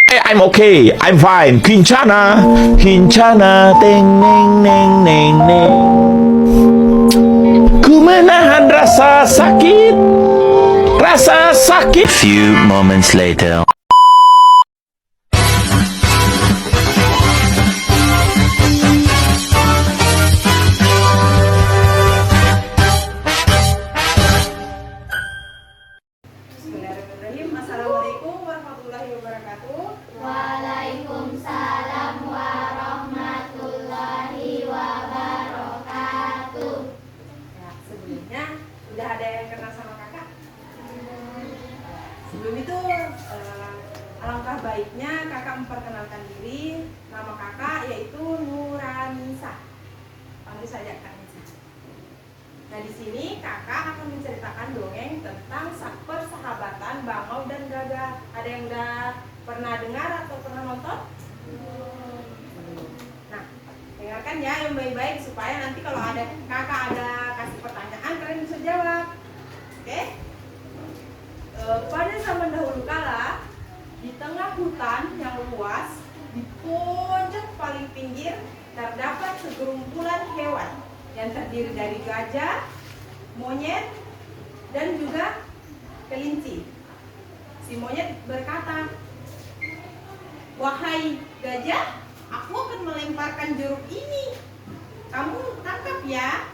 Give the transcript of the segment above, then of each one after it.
I'm okay, I'm fine. Kincana, kincana, teng neng neng neng neng. Ku menahan rasa sakit, rasa sakit. Few moments later. Bismillahirrahmanirrahim. Assalamualaikum warahmatullahi wabarakatuh. Waalaikumsalam warahmatullahi wabarakatuh. Ya, sebelumnya udah ada yang kenal sama kakak? Sebelum itu alangkah baiknya kakak memperkenalkan diri. Nama kakak yaitu Nuranisa. Panggil saja Kak Nisa. Nah, di sini kakak akan menceritakan dongeng tentang persahabatan bangau dan gagak. Ada yang udah pernah dengar atau pernah nonton? Nah, dengarkan ya yang baik-baik supaya nanti kalau ada kakak ada kasih pertanyaan kalian bisa jawab. Oke? Pada zaman dahulu kala, di tengah hutan yang luas, di pojok paling pinggir terdapat segerombolan hewan yang terdiri dari gajah, monyet, dan juga kelinci. Si monyet berkata, "Wahai gajah, aku akan melemparkan jeruk ini. Kamu tangkap ya."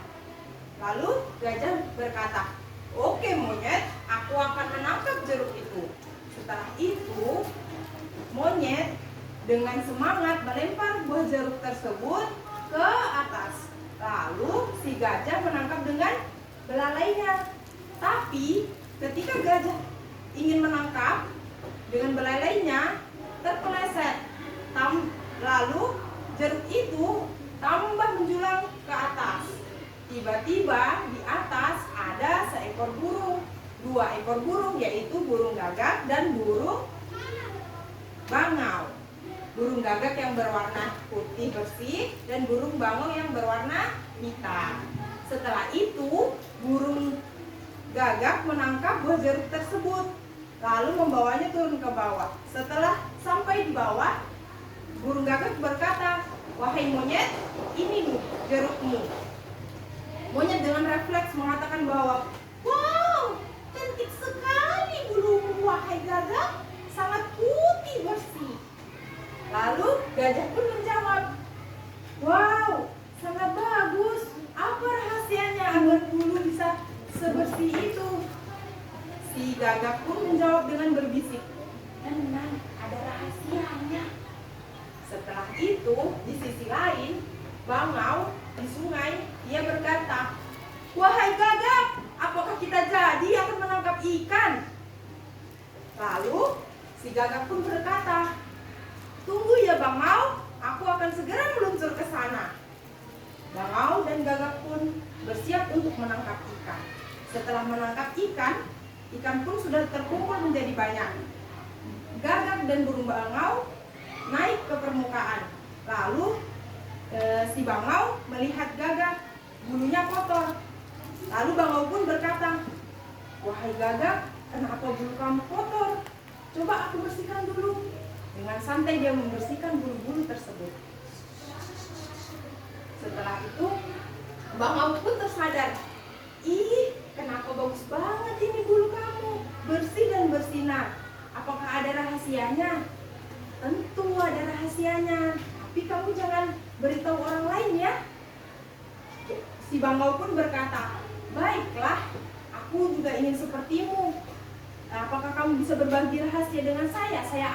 Lalu gajah berkata, "Oke monyet, aku akan menangkap jeruk itu." Setelah itu, monyet dengan semangat melempar buah jeruk tersebut ke atas. Lalu si gajah menangkap dengan belalainya. Tapi ketika gajah ingin menangkap dengan belalainya, terpeleset. Lalu jeruk itu tambah menjulang ke atas. Tiba-tiba di atas ada seekor burung, dua ekor burung, yaitu burung gagak dan burung bangau. Burung gagak yang berwarna putih bersih dan burung bangau yang berwarna hitam. Setelah itu, burung gagak menangkap buah jeruk tersebut, lalu membawanya turun ke bawah. Setelah sampai di bawah, burung gagak berkata, "Wahai monyet, ini nih jerukmu." Monyet dengan refleks mengatakan bahwa, "Wow, cantik sekali bulumu wahai gagak, sangat putih bersih." Lalu gajah pun menjawab, "Wow, sangat bagus. Apa rahasianya agar bulu bisa sebersih itu?" Si gagak pun menjawab dengan berbisik, "Tenang, ada rahasianya." Setelah itu, di sisi lain, bangau di sungai, ia berkata, "Wahai gagak, apakah kita jadi akan menangkap ikan?" Lalu si gagak pun berkata, "Tunggu ya bangau, aku akan segera meluncur ke sana." Bangau dan gagak pun bersiap untuk menangkap ikan. Setelah menangkap ikan, ikan pun sudah terkumpul menjadi banyak. Gagak dan burung bangau naik ke permukaan. Lalu si bangau melihat gagak, bulunya kotor. Lalu bangau pun berkata, "Wahai gagak, kenapa bulu kamu kotor? Coba aku bersihkan dulu." Dengan santai dia membersihkan bulu-bulu tersebut. Setelah itu, bangau pun tersadar, "Ih, kenapa bagus banget ini bulu kamu, bersih dan bersinar. Apakah ada rahasianya?" "Tentu ada rahasianya, tapi kamu jangan beritahu orang lain ya." Si bangau pun berkata, "Baiklah, aku juga ingin sepertimu. Apakah kamu bisa berbagi rahasia dengan saya? Saya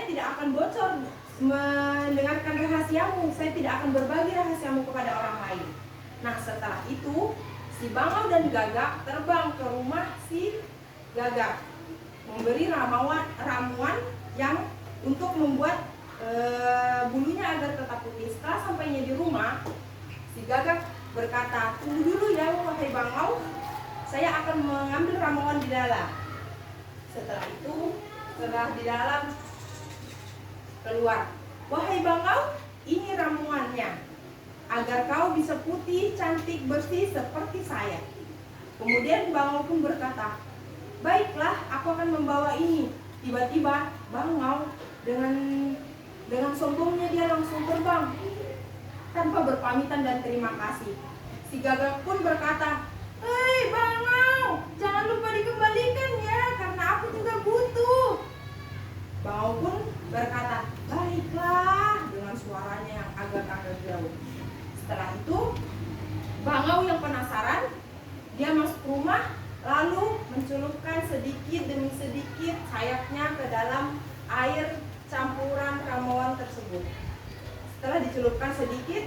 tidak akan bocor mendengarkan rahasiamu. Saya tidak akan berbagi rahasiamu kepada orang lain." Nah, setelah itu si bangau dan gagak terbang ke rumah si gagak, memberi ramuan yang untuk membuat bulunya agar tetap putih. Setelah sampainya di rumah, si gagak berkata, "Tunggu dulu ya wahai bangau, saya akan mengambil ramuan di dalam." Setelah itu, setelah di dalam keluar, "Wahai bangau, ini ramuannya, agar kau bisa putih, cantik, bersih seperti saya." Kemudian bangau pun berkata, "Baiklah, aku akan membawa ini. Tiba-tiba bangau dengan sombongnya dia langsung terbang tanpa berpamitan dan terima kasih. Si gagak pun berkata, "Hei bangau, jangan lupa dikembalikan ya, karena aku juga butuh." Bangau pun berkata, "Baiklah," dengan suaranya yang agak-agak jauh. Setelah itu, bangau yang penasaran, dia masuk rumah lalu mencelupkan sedikit demi sedikit sayapnya ke dalam air campuran ramuan tersebut. Setelah dicelupkan sedikit,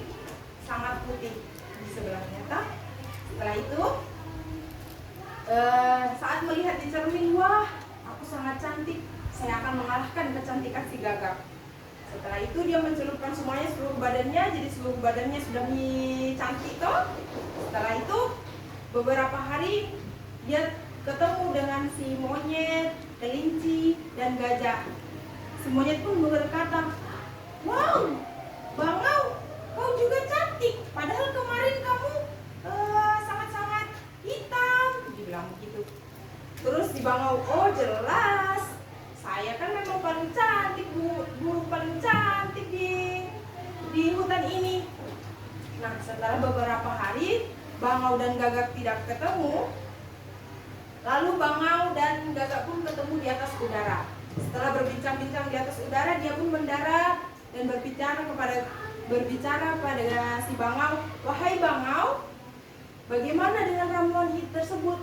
sangat putih di sebelahnya. Setelah itu, saat melihat di cermin, wah, aku sangat cantik. Saya akan mengalahkan kecantikan si gagak. Setelah itu dia mencelupkan semuanya seluruh badannya, jadi seluruh badannya sudah cantik toh. Setelah itu, beberapa hari dia ketemu dengan si monyet, kelinci, dan gajah. Si monyet pun berkata, "Wow, bangau, kau juga cantik. Padahal kemarin kamu sangat-sangat hitam." Dibilang begitu. Terus si bangau, "Oh jelas, saya kan memang paling cantik, burung paling cantik di hutan ini." Nah, setelah beberapa hari bangau dan gagak tidak ketemu, lalu bangau dan gagak pun ketemu di atas udara. Setelah berbincang-bincang di atas udara, dia pun mendarat dan berbicara pada si bangau, "Wahai bangau, bagaimana dengan ramuan tersebut?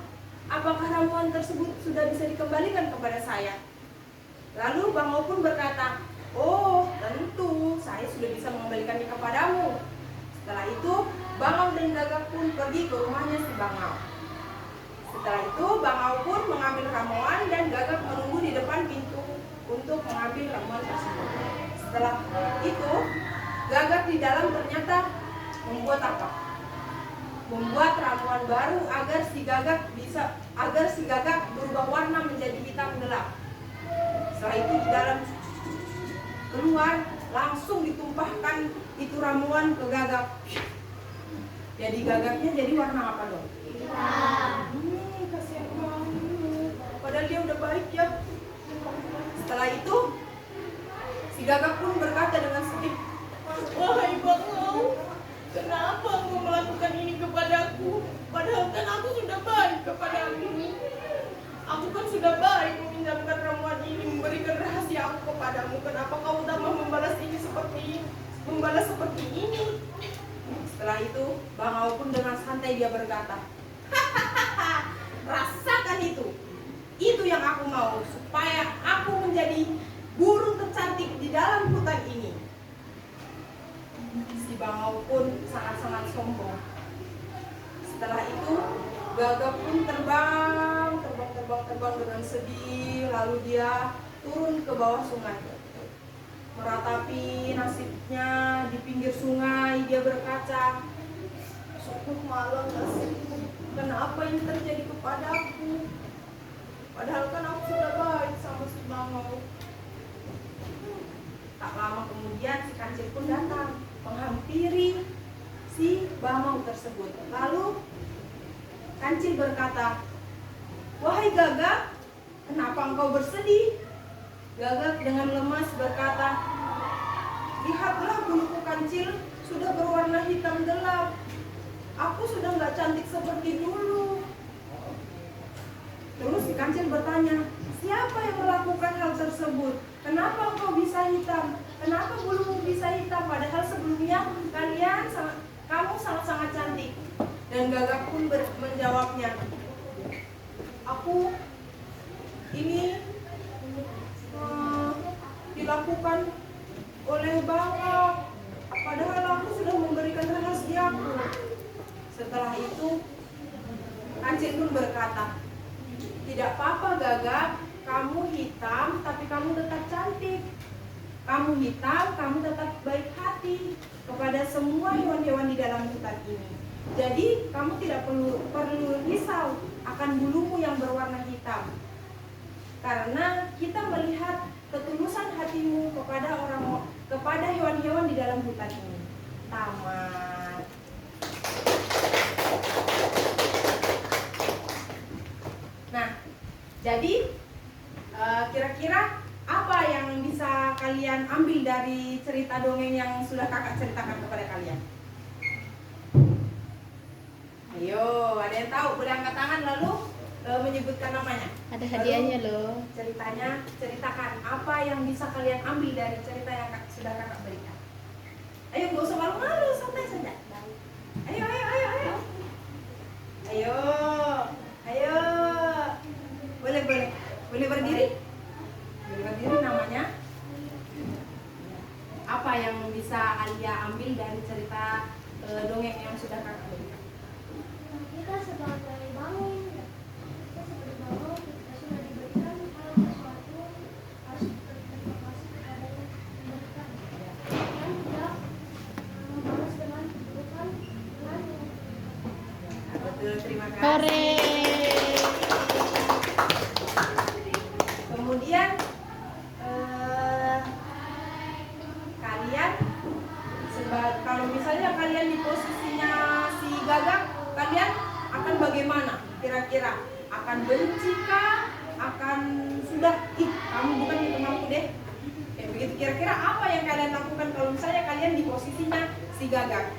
Apakah ramuan tersebut sudah bisa dikembalikan kepada saya?" Lalu bangau pun berkata, "Oh, tentu, saya sudah bisa mengembalikannya kepadamu." Setelah itu, bangau dan gagak pun pergi ke rumahnya si bangau. Setelah itu, bangau pun mengambil ramuan dan gagak menunggu di depan pintu untuk mengambil ramuan tersebut. Setelah itu, gagak di dalam ternyata membuat apa? Membuat ramuan baru agar si gagak berubah warna menjadi hitam gelap. Setelah itu di dalam keluar, langsung ditumpahkan itu ramuan ke gagak. Jadi gagaknya jadi warna apa dong? Kasihan banget. Padahal dia udah baik ya. Setelah itu, si gagak pun berkata dengan sedih, "Wahai bangau, kenapa engkau melakukan ini kepadaku? Padahal kan aku sudah baik kepadamu. Aku kan sudah baik meminjamkan ramuan ini, memberikan rahasia aku kepadamu. Kenapa kau tak mau membalas seperti ini?" Setelah itu, bangau pun dengan santai dia berkata, "Hahaha, rasakan itu. Itu yang aku mau, supaya aku menjadi burung tercantik di dalam hutan ini." Si bangau pun sangat-sangat sombong. Setelah itu, gagak pun terbang dengan sedih, lalu dia turun ke bawah sungai. Meratapi nasibnya di pinggir sungai, dia berkata, "Sungguh malang nasibku. Kenapa ini terjadi kepadaku? Padahal kan aku sudah baik sama si bangau." Tak lama kemudian si kancil pun datang menghampiri si bangau tersebut. Lalu kancil berkata, "Wahai gagak, kenapa engkau bersedih?" Gagak dengan lemas berkata, "Lihatlah buluku kancil sudah berwarna hitam gelap. Aku sudah nggak cantik seperti dulu." Terus si kancil bertanya, "Siapa yang melakukan hal tersebut? Kenapa engkau bisa hitam? Kenapa bulumu bisa hitam? Padahal sebelumnya kamu sangat-sangat cantik." Dan gagak pun menjawabnya, "Aku ini dilakukan oleh bangau. Padahal aku sudah memberikan rahasiaku." Setelah itu, kancil pun berkata, "Tidak apa-apa gagak, kamu hitam tapi kamu tetap cantik. Kamu hitam, kamu tetap baik hati kepada semua hewan-hewan di dalam hutan ini. Jadi kamu tidak perlu risau akan bulumu yang berwarna hitam. Karena kita melihat ketulusan hatimu kepada hewan-hewan di dalam hutan ini." Tamat. Nah, jadi Kira-kira apa yang bisa kalian ambil dari cerita dongeng yang sudah kakak ceritakan kepada kalian? Ayo, ada yang tahu? Boleh angkat tangan lalu menyebutkan namanya. Ada hadiahnya loh. Ceritanya, ceritakan apa yang bisa kalian ambil dari cerita yang sudah kakak berikan. Ayo, nggak usah malu-malu, santai saja. Ayo, ayo, ayo, ayo. Ayo, ayo. Boleh, boleh. Boleh berdiri? Boleh berdiri namanya. Apa yang bisa Alia ambil dari cerita dongeng yang sudah kakak berikan? Kita sebagai bangun, kita sebagai bangun, kita sudah diberikan hal sesuatu, harus berterima kasih kepada yang memberikan. Dan tidak membalas dengan keburukan dengan yang memberikan. Betul, terima kasih. Hore. Kemudian kalian kalau misalnya kalian di posisinya si Gagak, kalian akan bagaimana? Kira-kira akan benci kah? Akan sudah kamu bukan temanku deh. Kayak begitu. Kira-kira apa yang kalian lakukan kalau misalnya kalian di posisinya si Gagak?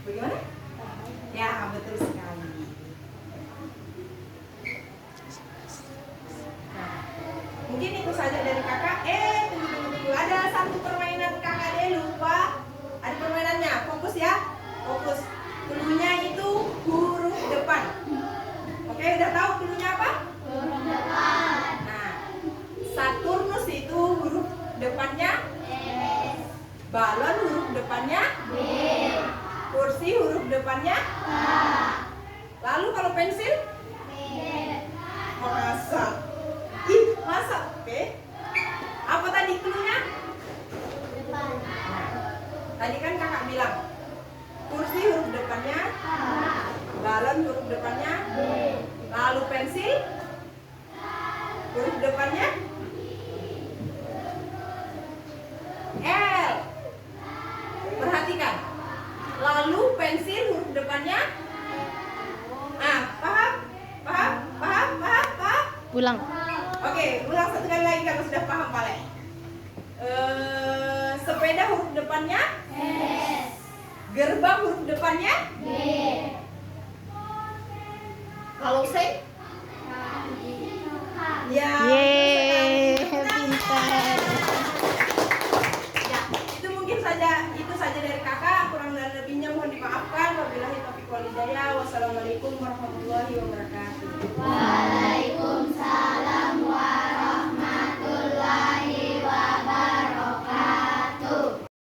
Bagaimana? Ya, betul sekali. Nah, mungkin itu saja dari kakak. Tunggu. Ada satu permainan kakak deh lupa. Ada permainannya. Fokus ya. Fokus. Cluenya itu huruf depan. Oke, udah tahu cluenya apa? Huruf depan. Nah, Saturnus itu huruf depannya S. balon, huruf depannya B. kursi, huruf depannya K. lalu kalau pensil B. masa. Masa. Oke. Apa tadi cluenya? Depan. Tadi kan kakak bilang kursi huruf depannya, K. balon huruf depannya, B. lalu pensil huruf depannya L. Perhatikan. Lalu pensil huruf depannya paham? Paham? Paham? Paham? Paham? Pulang. Oke, ulang satu kali lagi kalau sudah paham Pale. Sepeda huruf depannya S. gerbang huruf depannya B. kalau saya ya Yeay, betul sekali. pintar. Ya, itu saja dari kakak. Kurang dan lebihnya mohon dimaafkan. Wabillahi taufiq wal hidayah. Wassalamualaikum warahmatullahi wabarakatuh. Waalaikumsalam.